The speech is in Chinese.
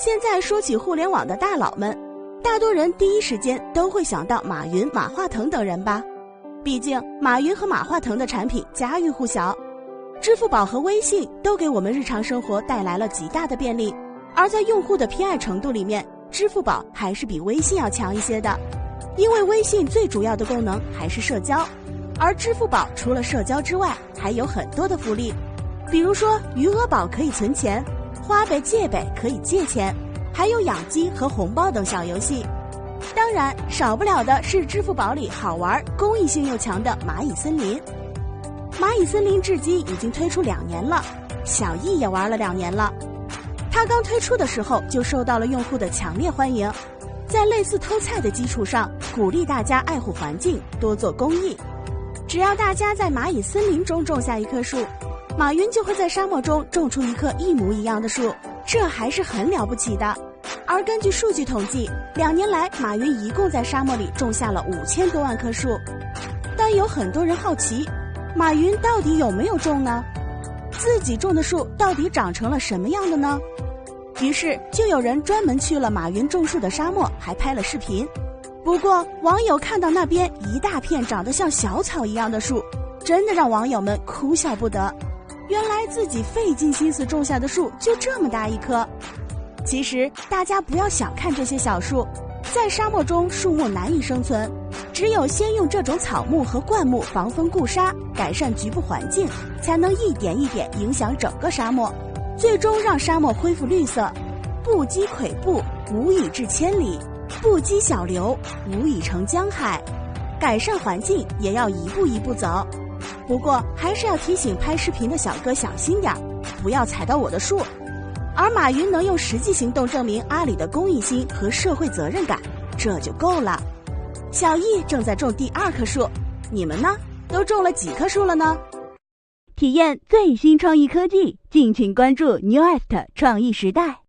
现在说起互联网的大佬们，大多人第一时间都会想到马云、马化腾等人吧？毕竟马云和马化腾的产品家喻户晓，支付宝和微信都给我们日常生活带来了极大的便利。而在用户的偏爱程度里面，支付宝还是比微信要强一些的，因为微信最主要的功能还是社交，而支付宝除了社交之外，还有很多的福利，比如说余额宝可以存钱，花呗借呗可以借钱，还有养鸡和红包等小游戏。当然少不了的是支付宝里好玩、公益性又强的蚂蚁森林。蚂蚁森林至今已经推出2年了，小易也玩了2年了。它刚推出的时候就受到了用户的强烈欢迎，在类似偷菜的基础上，鼓励大家爱护环境，多做公益。只要大家在蚂蚁森林中种下一棵树，马云就会在沙漠中种出一棵一模一样的树，这还是很了不起的。而根据数据统计，2年来马云一共在沙漠里种下了5000多万棵树。但有很多人好奇，马云到底有没有种呢？自己种的树到底长成了什么样的呢？于是就有人专门去了马云种树的沙漠，还拍了视频。不过网友看到那边一大片长得像小草一样的树，真的让网友们哭笑不得。原来自己费尽心思种下的树就这么大一棵。其实大家不要小看这些小树，在沙漠中树木难以生存，只有先用这种草木和灌木防风固沙，改善局部环境，才能一点一点影响整个沙漠，最终让沙漠恢复绿色。不积跬步，无以至千里；不积小流，无以成江海。改善环境也要一步一步走。不过还是要提醒拍视频的小哥小心点，不要踩到我的树。而马云能用实际行动证明阿里的公益心和社会责任感，这就够了。小易正在种第2棵树，你们呢？都种了几棵树了呢？体验最新创意科技，敬请关注 Newest 创意时代。